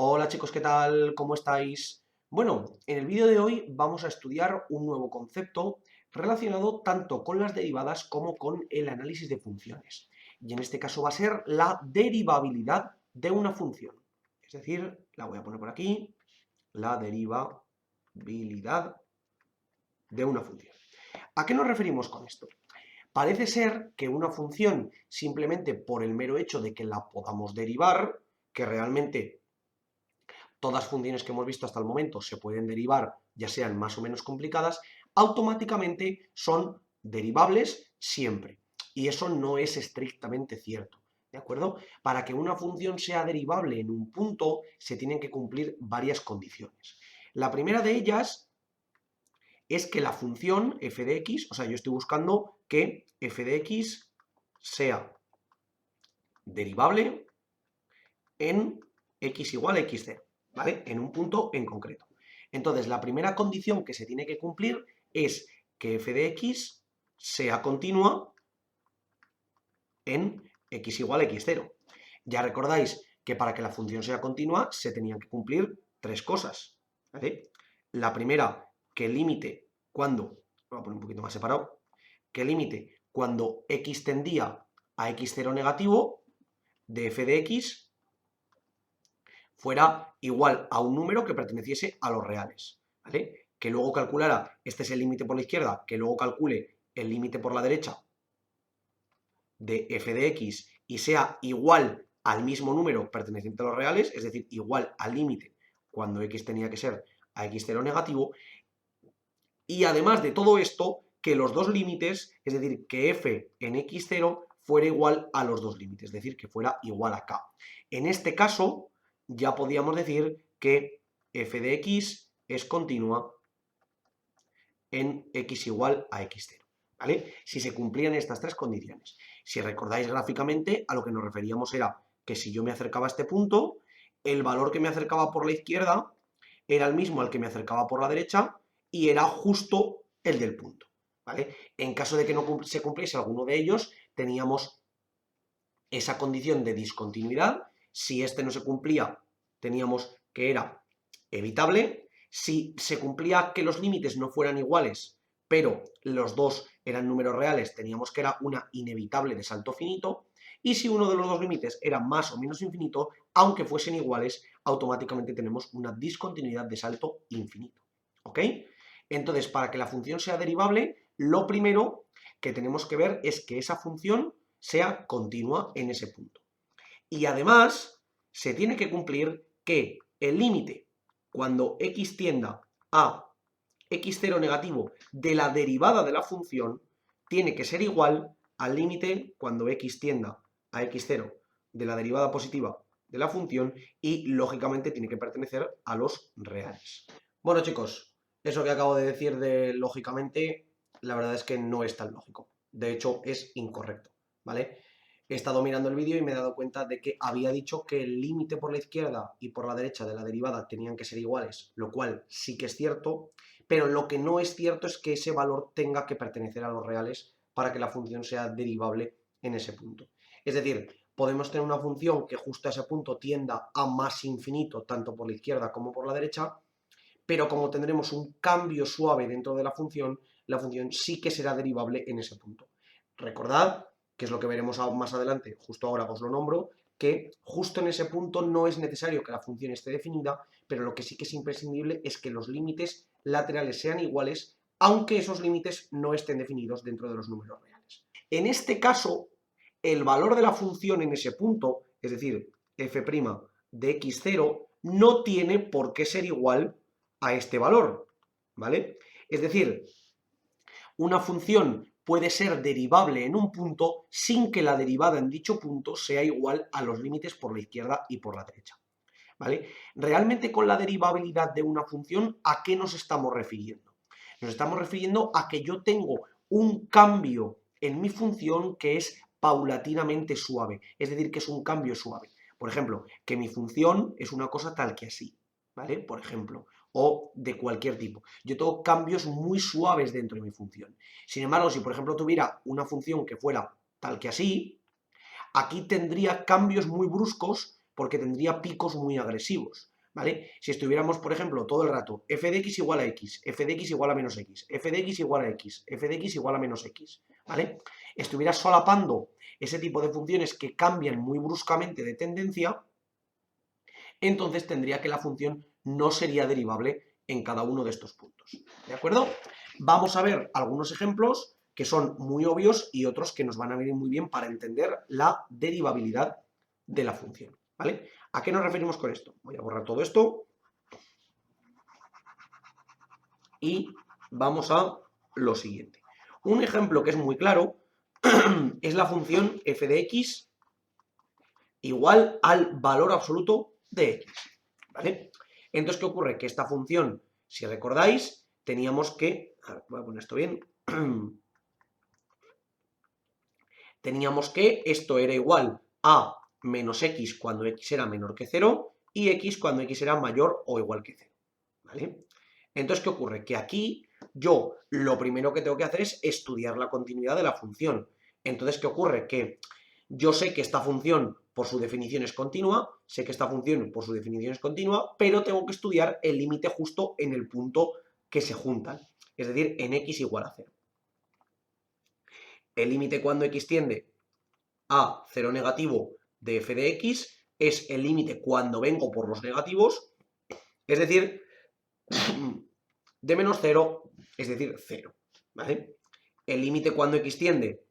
Hola chicos, ¿qué tal? ¿Cómo estáis? Bueno, en el vídeo de hoy vamos a estudiar un nuevo concepto relacionado tanto con las derivadas como con el análisis de funciones. Y en este caso va a ser la derivabilidad de una función. Es decir, la voy a poner por aquí, la derivabilidad de una función. ¿A qué nos referimos con esto? Parece ser que una función, simplemente por el mero hecho de que la podamos derivar, que realmente todas funciones que hemos visto hasta el momento se pueden derivar, ya sean más o menos complicadas, automáticamente son derivables siempre. Y eso no es estrictamente cierto. ¿De acuerdo? Para que una función sea derivable en un punto, se tienen que cumplir varias condiciones. La primera de ellas es que la función f de x, o sea, yo estoy buscando que f de x sea derivable en x igual a x0, ¿vale? En un punto en concreto. Entonces, la primera condición que se tiene que cumplir es que f de x sea continua en x igual a x0. Ya recordáis que para que la función sea continua se tenían que cumplir tres cosas, ¿vale? La primera, que el límite cuando, voy a poner un poquito más separado, que el límite cuando x tendía a x0 negativo de f de x fuera igual a un número que perteneciese a los reales, ¿vale? Que luego calculara, este es el límite por la izquierda, que luego calcule el límite por la derecha de f de x y sea igual al mismo número perteneciente a los reales, es decir, igual al límite cuando x tenía que ser a x0 negativo, y además de todo esto, que los dos límites, es decir, que f en x0 fuera igual a los dos límites, es decir, que fuera igual a k. En este caso, ya podíamos decir que f de x es continua en x igual a x0, ¿vale? Si se cumplían estas tres condiciones. Si recordáis gráficamente, a lo que nos referíamos era que si yo me acercaba a este punto, el valor que me acercaba por la izquierda era el mismo al que me acercaba por la derecha y era justo el del punto, ¿vale? En caso de que no se cumpliese alguno de ellos, teníamos esa condición de discontinuidad. Si este no se cumplía, teníamos que era evitable. Si se cumplía que los límites no fueran iguales, pero los dos eran números reales, teníamos que era una inevitable de salto finito. Y si uno de los dos límites era más o menos infinito, aunque fuesen iguales, automáticamente tenemos una discontinuidad de salto infinito. ¿Ok? Entonces, para que la función sea derivable, lo primero que tenemos que ver es que esa función sea continua en ese punto. Y además, se tiene que cumplir que el límite, cuando x tienda a x0 negativo de la derivada de la función, tiene que ser igual al límite cuando x tienda a x0 de la derivada positiva de la función y, lógicamente, tiene que pertenecer a los reales. Bueno, chicos, eso que acabo de decir de lógicamente, la verdad es que no es tan lógico. De hecho, es incorrecto, ¿vale? He estado mirando el vídeo y me he dado cuenta de que había dicho que el límite por la izquierda y por la derecha de la derivada tenían que ser iguales, lo cual sí que es cierto, pero lo que no es cierto es que ese valor tenga que pertenecer a los reales para que la función sea derivable en ese punto. Es decir, podemos tener una función que justo a ese punto tienda a más infinito, tanto por la izquierda como por la derecha, pero como tendremos un cambio suave dentro de la función sí que será derivable en ese punto. Recordad, que es lo que veremos más adelante, justo ahora os lo nombro, que justo en ese punto no es necesario que la función esté definida, pero lo que sí que es imprescindible es que los límites laterales sean iguales, aunque esos límites no estén definidos dentro de los números reales. En este caso, el valor de la función en ese punto, es decir, f' de x0, no tiene por qué ser igual a este valor, ¿vale? Es decir, una función puede ser derivable en un punto sin que la derivada en dicho punto sea igual a los límites por la izquierda y por la derecha, ¿vale? Realmente con la derivabilidad de una función, ¿a qué nos estamos refiriendo? Nos estamos refiriendo a que yo tengo un cambio en mi función que es paulatinamente suave, es decir, que es un cambio suave. Por ejemplo, que mi función es una cosa tal que así, ¿vale? Por ejemplo, o de cualquier tipo. Yo tengo cambios muy suaves dentro de mi función. Sin embargo, si por ejemplo tuviera una función que fuera tal que así, aquí tendría cambios muy bruscos porque tendría picos muy agresivos, ¿vale? Si estuviéramos, por ejemplo, todo el rato f de x igual a x, f de x igual a menos x, f de x igual a x, f de x igual a menos x, ¿vale? Estuviera solapando ese tipo de funciones que cambian muy bruscamente de tendencia, entonces tendría que la función no sería derivable en cada uno de estos puntos, ¿de acuerdo? Vamos a ver algunos ejemplos que son muy obvios y otros que nos van a venir muy bien para entender la derivabilidad de la función, ¿vale? ¿A qué nos referimos con esto? Voy a borrar todo esto y vamos a lo siguiente. Un ejemplo que es muy claro es la función f de x igual al valor absoluto de x, ¿vale? Entonces, ¿qué ocurre? Que esta función, si recordáis, teníamos que... A ver, voy a poner esto bien. Teníamos que esto era igual a menos x cuando x era menor que 0 y x cuando x era mayor o igual que 0, ¿vale? Entonces, ¿qué ocurre? Que aquí yo lo primero que tengo que hacer es estudiar la continuidad de la función. Entonces, ¿qué ocurre? Que yo sé que esta función por su definición es continua, sé que esta función por su definición es continua, pero tengo que estudiar el límite justo en el punto que se juntan, es decir, en x igual a 0. El límite cuando x tiende a 0 negativo de f de x es el límite cuando vengo por los negativos, es decir, de menos 0, es decir, 0, ¿vale? El límite cuando x tiende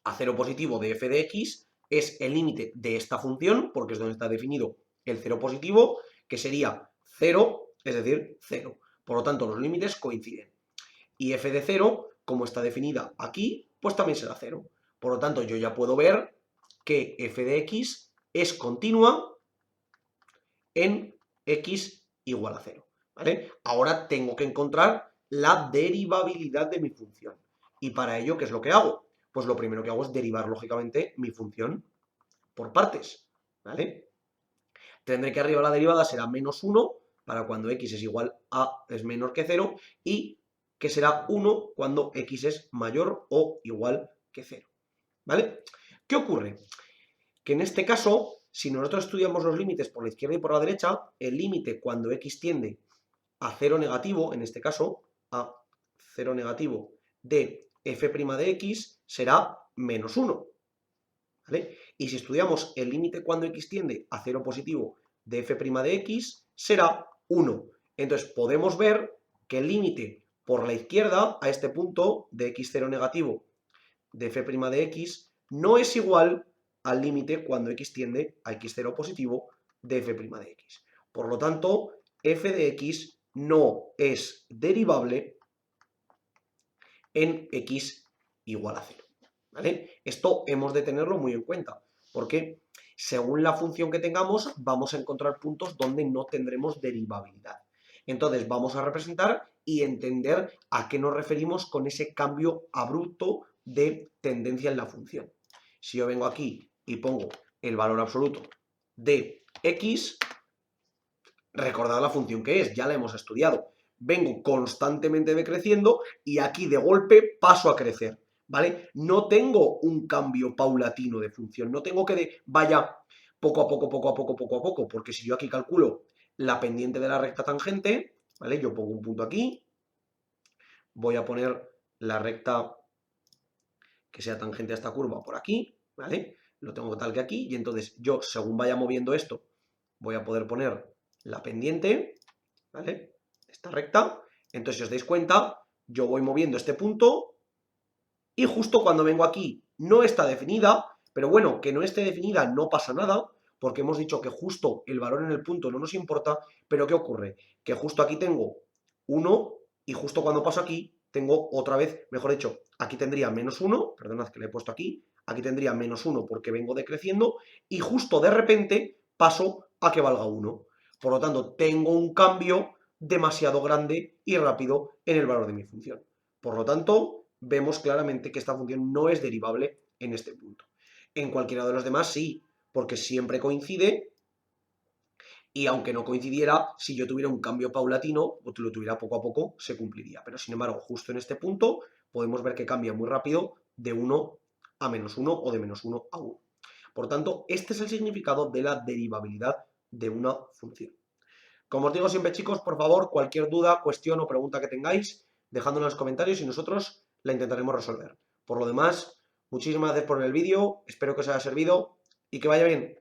a 0 positivo de f de x es el límite de esta función, porque es donde está definido el 0 positivo, que sería 0, es decir, 0. Por lo tanto, los límites coinciden. Y f de 0, como está definida aquí, pues también será 0. Por lo tanto, yo ya puedo ver que f de x es continua en x igual a 0, ¿vale? Ahora tengo que encontrar la derivabilidad de mi función. Y para ello, ¿qué es lo que hago? Pues lo primero que hago es derivar, lógicamente, mi función por partes, ¿vale? Tendré que arriba la derivada será menos 1 para cuando x es igual a, es menor que 0, y que será 1 cuando x es mayor o igual que 0, ¿vale? ¿Qué ocurre? Que en este caso, si nosotros estudiamos los límites por la izquierda y por la derecha, el límite cuando x tiende a 0 negativo, en este caso, a 0 negativo de f' de x será menos 1, ¿vale? Y si estudiamos el límite cuando x tiende a 0 positivo de f' de x será 1. Entonces podemos ver que el límite por la izquierda a este punto de x0 negativo de f' de x no es igual al límite cuando x tiende a x0 positivo de f' de x. Por lo tanto, f de x no es derivable en x igual a 0, ¿vale? Esto hemos de tenerlo muy en cuenta, porque según la función que tengamos, vamos a encontrar puntos donde no tendremos derivabilidad. Entonces vamos a representar y entender a qué nos referimos con ese cambio abrupto de tendencia en la función. Si yo vengo aquí y pongo el valor absoluto de x, recordad la función que es, ya la hemos estudiado. Vengo constantemente decreciendo y aquí de golpe paso a crecer, ¿vale? No tengo un cambio paulatino de función, no tengo que vaya poco a poco, poco a poco, poco a poco, porque si yo aquí calculo la pendiente de la recta tangente, ¿vale? Yo pongo un punto aquí, voy a poner la recta que sea tangente a esta curva por aquí, ¿vale? Lo tengo tal que aquí y entonces yo, según vaya moviendo esto, voy a poder poner la pendiente, ¿vale? Esta recta. Entonces, si os dais cuenta, yo voy moviendo este punto y justo cuando vengo aquí no está definida, pero bueno, que no esté definida no pasa nada, porque hemos dicho que justo el valor en el punto no nos importa, pero ¿qué ocurre? Que justo aquí tengo 1 y justo cuando paso aquí tengo otra vez, mejor dicho, aquí tendría menos 1, perdonad que le he puesto aquí tendría menos 1 porque vengo decreciendo y justo de repente paso a que valga 1. Por lo tanto, tengo un cambio demasiado grande y rápido en el valor de mi función. Por lo tanto, vemos claramente que esta función no es derivable en este punto. En cualquiera de los demás sí, porque siempre coincide y aunque no coincidiera, si yo tuviera un cambio paulatino o lo tuviera poco a poco, se cumpliría. Pero sin embargo, justo en este punto podemos ver que cambia muy rápido de 1 a menos 1 o de menos 1 a 1. Por tanto, este es el significado de la derivabilidad de una función. Como os digo siempre, chicos, por favor, cualquier duda, cuestión o pregunta que tengáis, dejadla en los comentarios y nosotros la intentaremos resolver. Por lo demás, muchísimas gracias por el vídeo, espero que os haya servido y que vaya bien.